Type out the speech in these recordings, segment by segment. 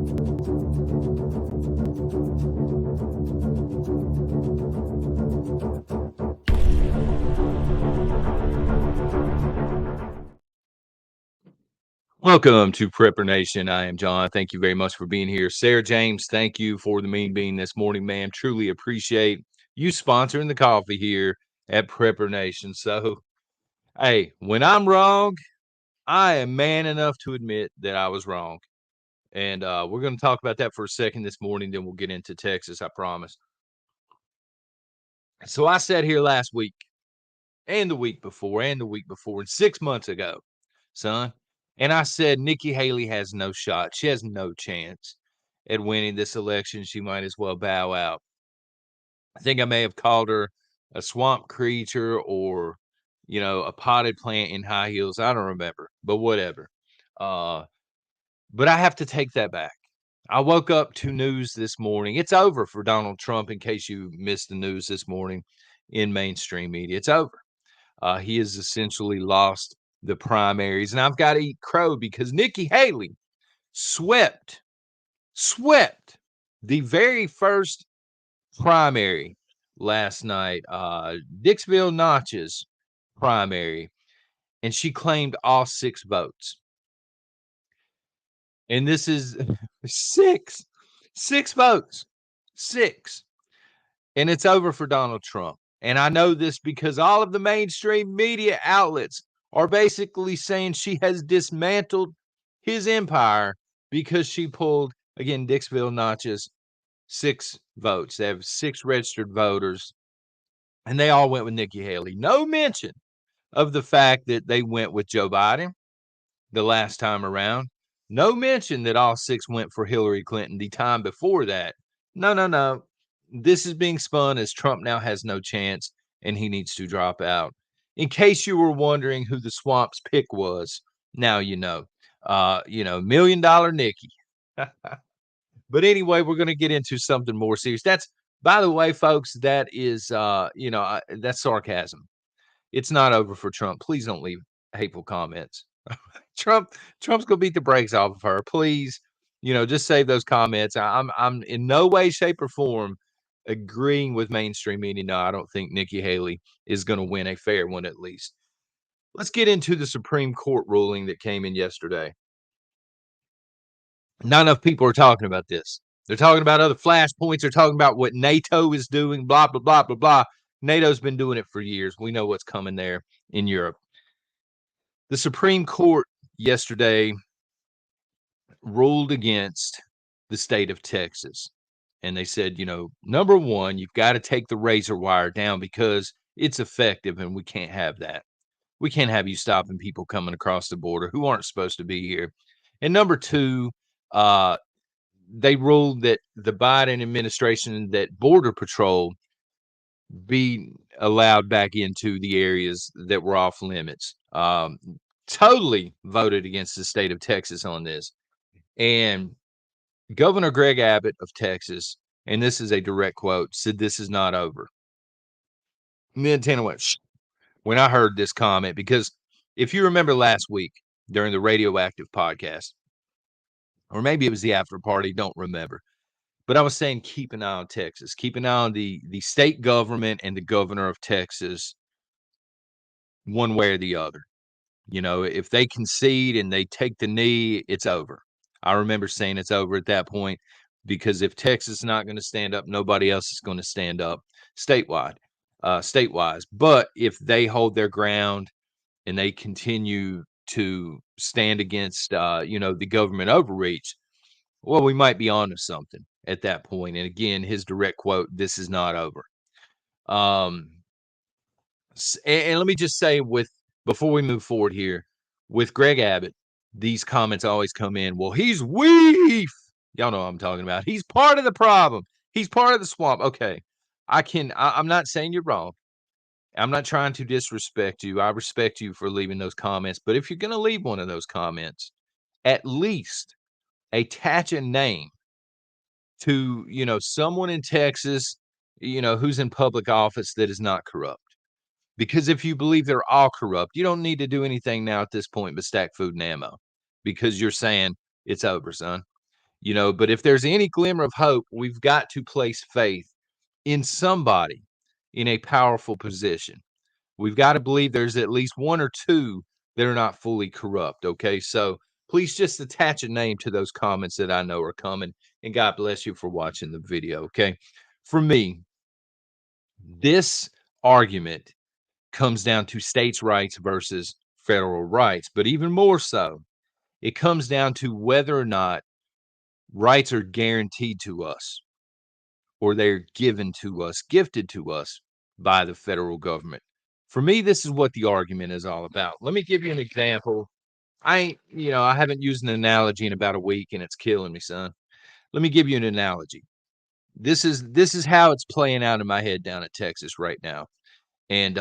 Welcome to Prepper Nation. I am John. Thank you very much for being here. Sarah James, thank you for the mean bean this morning, ma'am. Truly appreciate you sponsoring the coffee here at Prepper Nation. So, hey, when I'm wrong, I am man enough to admit that I was wrong. And we're going to talk about that for a second this morning. Then we'll get into Texas, I promise. So I sat here last week and the week before and 6 months ago, son. And I said, Nikki Haley has no shot. She has no chance at winning this election. She might as well bow out. I think I may have called her a swamp creature or, a potted plant in high heels. I don't remember, but whatever. But I have to take that back. I woke up to news this morning. It's over for Donald Trump, in case you missed the news this morning in mainstream media. It's over. He has essentially lost the primaries. And I've got to eat crow because Nikki Haley swept the very first primary last night, Dixville Notch's primary, and she claimed all 6 votes. And this is 6 votes, 6. And it's over for Donald Trump. And I know this because all of the mainstream media outlets are basically saying she has dismantled his empire because she pulled, again, Dixville Notch's 6 votes. They have 6 registered voters, and they all went with Nikki Haley. No mention of the fact that they went with Joe Biden the last time around. No mention that all 6 went for Hillary Clinton the time before that. No. This is being spun as Trump now has no chance and he needs to drop out. In case you were wondering who the swamp's pick was, now you know. $1 million Nikki. But anyway, we're going to get into something more serious. That's, by the way, folks, that is, that's sarcasm. It's not over for Trump. Please don't leave hateful comments. Trump's gonna beat the brakes off of her. Please, just save those comments. I'm in no way, shape, or form agreeing with mainstream media. No, I don't think Nikki Haley is going to win a fair one, at least. Let's get into the Supreme Court ruling that came in yesterday. Not enough people are talking about this. They're talking about other flashpoints. They're talking about what NATO is doing, blah, blah, blah, blah, blah. NATO's been doing it for years. We know what's coming there in Europe. The Supreme Court yesterday ruled against the state of Texas. And they said, number one, you've got to take the razor wire down because it's effective and we can't have that. We can't have you stopping people coming across the border who aren't supposed to be here. And number two, they ruled that the Biden administration, that Border Patrol be allowed back into the areas that were off limits. Totally voted against the state of Texas on this. And Governor Greg Abbott of Texas, and this is a direct quote, said this is not over. And then Tana went, shh, when I heard this comment, because if you remember last week during the radioactive podcast, or maybe it was the after party, don't remember. But I was saying, keep an eye on Texas, keep an eye on the state government and the governor of Texas, one way or the other. If they concede and they take the knee, it's over. I remember saying it's over at that point because if Texas is not going to stand up, nobody else is going to stand up statewise. But if they hold their ground and they continue to stand against, the government overreach, well, we might be onto something at that point. And again, his direct quote, this is not over. And let me just say before we move forward here, with Greg Abbott, these comments always come in. Well, he's weef. Y'all know what I'm talking about. He's part of the problem. He's part of the swamp. Okay. I'm not saying you're wrong. I'm not trying to disrespect you. I respect you for leaving those comments. But if you're going to leave one of those comments, at least attach a name to, someone in Texas, who's in public office that is not corrupt. Because if you believe they're all corrupt, you don't need to do anything now at this point but stack food and ammo because you're saying it's over, son. But if there's any glimmer of hope, we've got to place faith in somebody in a powerful position. We've got to believe there's at least one or two that are not fully corrupt. Okay. So please just attach a name to those comments that I know are coming. And God bless you for watching the video. Okay. For me, this argument comes down to states' rights versus federal rights. But even more so, it comes down to whether or not rights are guaranteed to us or they're given to us, gifted to us by the federal government. For me, this is what the argument is all about. Let me give you an example. I haven't used an analogy in about a week and it's killing me, son. Let me give you an analogy. This is how it's playing out in my head down in Texas right now. And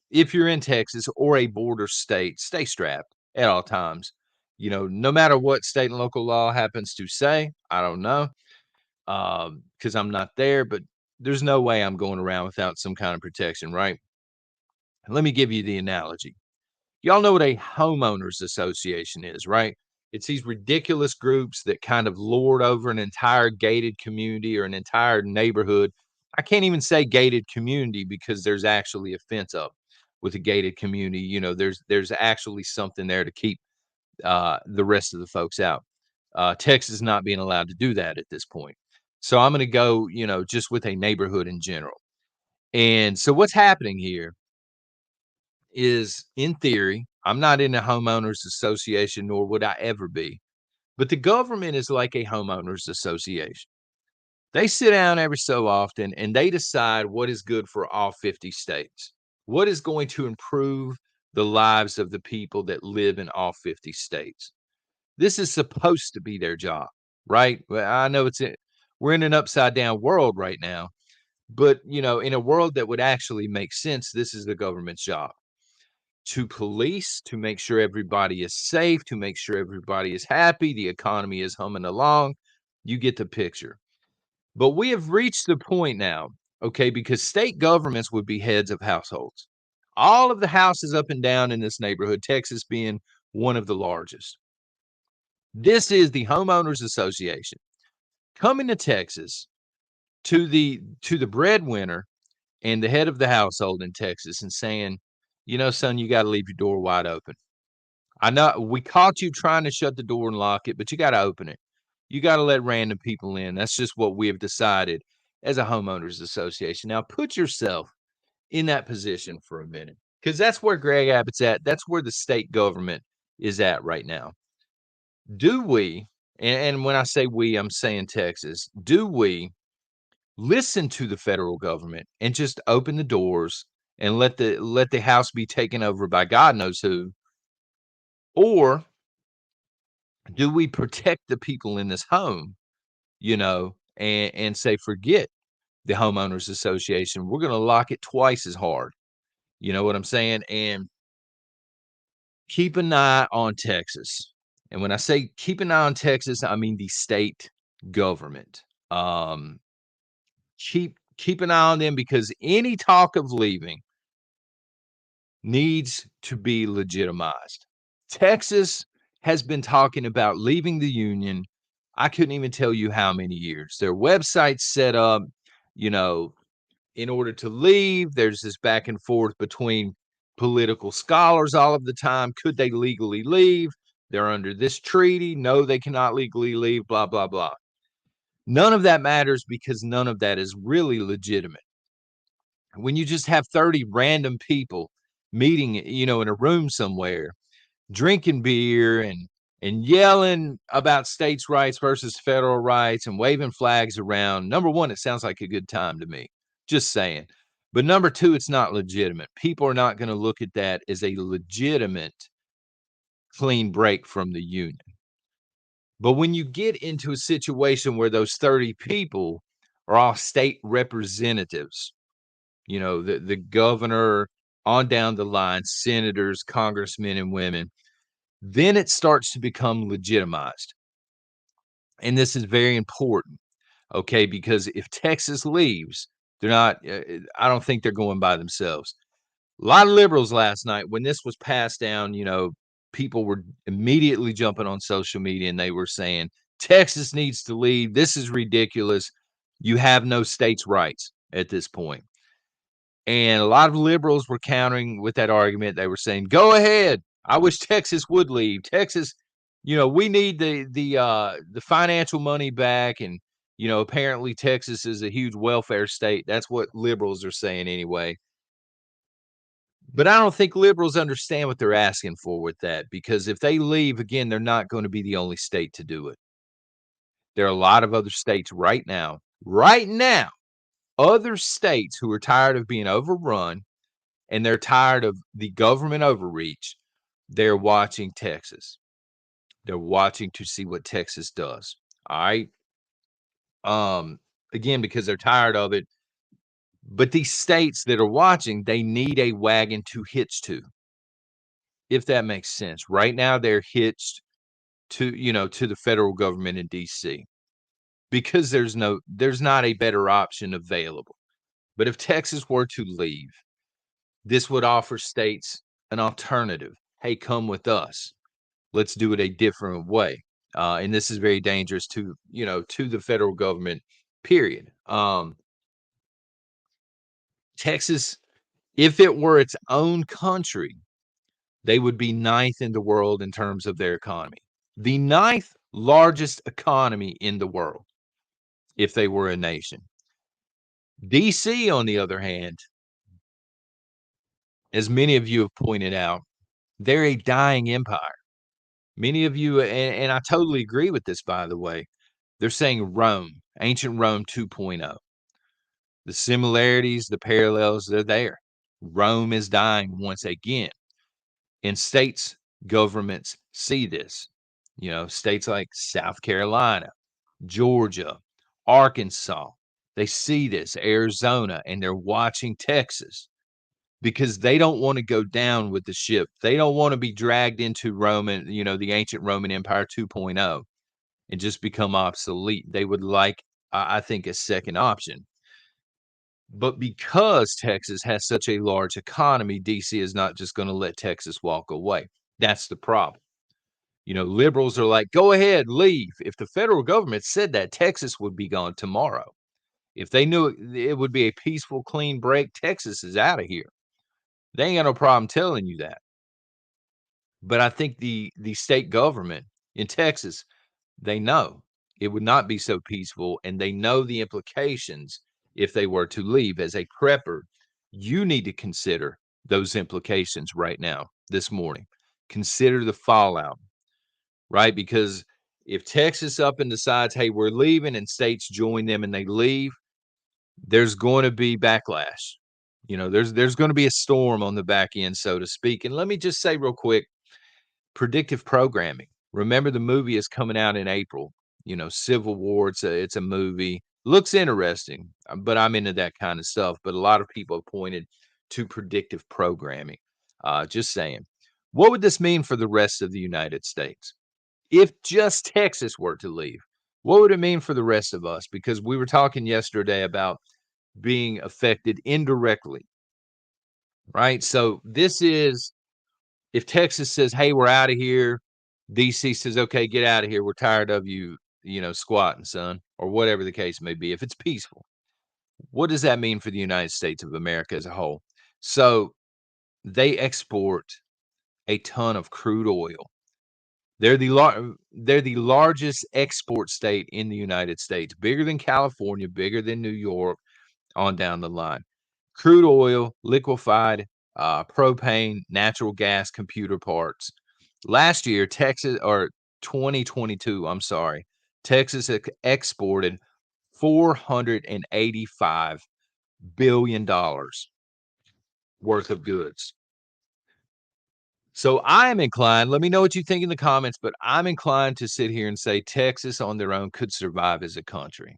if you're in Texas or a border state, stay strapped at all times. No matter what state and local law happens to say, I don't know, because I'm not there, but there's no way I'm going around without some kind of protection, right? Let me give you the analogy. Y'all know what a homeowners association is, right? It's these ridiculous groups that kind of lord over an entire gated community or an entire neighborhood. I can't even say gated community because there's actually a fence up with a gated community. There's actually something there to keep the rest of the folks out. Texas not being allowed to do that at this point. So I'm going to go, just with a neighborhood in general. And so what's happening here is, in theory, I'm not in a homeowners association, nor would I ever be. But the government is like a homeowners association. They sit down every so often and they decide what is good for all 50 states, what is going to improve the lives of the people that live in all 50 states. This is supposed to be their job, right? Well, I know we're in an upside down world right now, but in a world that would actually make sense, this is the government's job to police, to make sure everybody is safe, to make sure everybody is happy, the economy is humming along. You get the picture. But we have reached the point now, okay, because state governments would be heads of households. All of the houses up and down in this neighborhood, Texas being one of the largest. This is the homeowners association coming to Texas to the breadwinner and the head of the household in Texas and saying, son, you got to leave your door wide open. I know we caught you trying to shut the door and lock it, but you got to open it. You got to let random people in. That's just what we have decided as a homeowners association. Now put yourself in that position for a minute, because that's where Greg Abbott's at. That's where the state government is at right now. Do we, and when I say we, I'm saying Texas, do we listen to the federal government and just open the doors and let the house be taken over by God knows who? Or do we protect the people in this home, and say, forget the homeowners association. We're going to lock it twice as hard. You know what I'm saying? And keep an eye on Texas. And when I say keep an eye on Texas, I mean the state government. Um, keep an eye on them, because any talk of leaving needs to be legitimized. Texas has been talking about leaving the union. I couldn't even tell you how many years. Their website's set up, you know, in order to leave. There's this back and forth between political scholars all of the time. Could they legally leave? They're under this treaty. No, they cannot legally leave, blah, blah, blah. None of that matters because none of that is really legitimate. When you just have 30 random people meeting, in a room somewhere, drinking beer and yelling about states' rights versus federal rights and waving flags around. Number one, it sounds like a good time to me. Just saying. But number two, it's not legitimate. People are not going to look at that as a legitimate clean break from the union. But when you get into a situation where those 30 people are all state representatives, the governor on down the line, senators, congressmen, and women, then it starts to become legitimized. And this is very important, okay? Because if Texas leaves, they're not, I don't think they're going by themselves. A lot of liberals last night, when this was passed down, people were immediately jumping on social media and they were saying, Texas needs to leave. This is ridiculous. You have no states' rights at this point. And a lot of liberals were countering with that argument. They were saying, "Go ahead. I wish Texas would leave. Texas, we need the financial money back." And apparently Texas is a huge welfare state. That's what liberals are saying anyway. But I don't think liberals understand what they're asking for with that, because if they leave again, they're not going to be the only state to do it. There are a lot of other states right now, other states who are tired of being overrun, and they're tired of the government overreach. They're watching Texas. They're watching to see what Texas does. All right. Again, because they're tired of it. But these states that are watching, they need a wagon to hitch to, if that makes sense. Right now, they're hitched to the federal government in DC, because there's not a better option available. But if Texas were to leave, this would offer states an alternative. Hey, come with us. Let's do it a different way. And this is very dangerous to the federal government, period. Texas, if it were its own country, they would be ninth in the world in terms of their economy. The ninth largest economy in the world, if they were a nation. DC, on the other hand, as many of you have pointed out, they're a dying empire. Many of you, and I totally agree with this, by the way, they're saying Rome, ancient Rome 2.0. The similarities, the parallels, they're there. Rome is dying once again. And states, governments see this. States like South Carolina, Georgia, Arkansas, they see this, Arizona, and they're watching Texas, because they don't want to go down with the ship. They don't want to be dragged into Roman, the ancient Roman Empire 2.0, and just become obsolete. They would like, I think, a second option. But because Texas has such a large economy, DC is not just going to let Texas walk away. That's the problem. Liberals are like, go ahead, leave. If the federal government said that, Texas would be gone tomorrow. If they knew it would be a peaceful, clean break, Texas is out of here. They ain't got no problem telling you that. But I think the state government in Texas, they know it would not be so peaceful, and they know the implications if they were to leave. As a prepper, you need to consider those implications right now, this morning. Consider the fallout, right? Because if Texas up and decides, hey, we're leaving, and states join them and they leave, there's going to be backlash. There's going to be a storm on the back end, so to speak. And let me just say real quick, predictive programming. Remember, the movie is coming out in April. Civil War. It's a movie. Looks interesting, but I'm into that kind of stuff. But a lot of people have pointed to predictive programming. Just saying, what would this mean for the rest of the United States? If just Texas were to leave, what would it mean for the rest of us? Because we were talking yesterday about being affected indirectly, right? So this is, if Texas says, hey, we're out of here, DC says, okay, get out of here. We're tired of you, squatting, son, or whatever the case may be. If it's peaceful, what does that mean for the United States of America as a whole? So they export a ton of crude oil. They're the largest export state in the United States, bigger than California, bigger than New York, on down the line. Crude oil, liquefied propane, natural gas, computer parts. Last year, 2022, I'm sorry, Texas exported $485 billion worth of goods. So I am inclined, let me know what you think in the comments, but I'm inclined to sit here and say Texas on their own could survive as a country.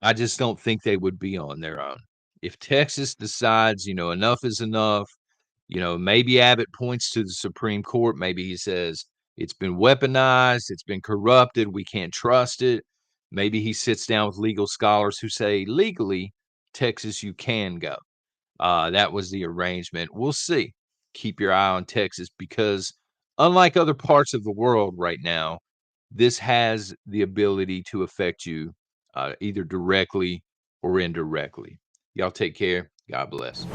I just don't think they would be on their own. If Texas decides, enough is enough, maybe Abbott points to the Supreme Court. Maybe he says it's been weaponized, it's been corrupted, we can't trust it. Maybe he sits down with legal scholars who say legally, Texas, you can go. That was the arrangement. We'll see. Keep your eye on Texas, because unlike other parts of the world right now, this has the ability to affect you either directly or indirectly. Y'all take care. God bless.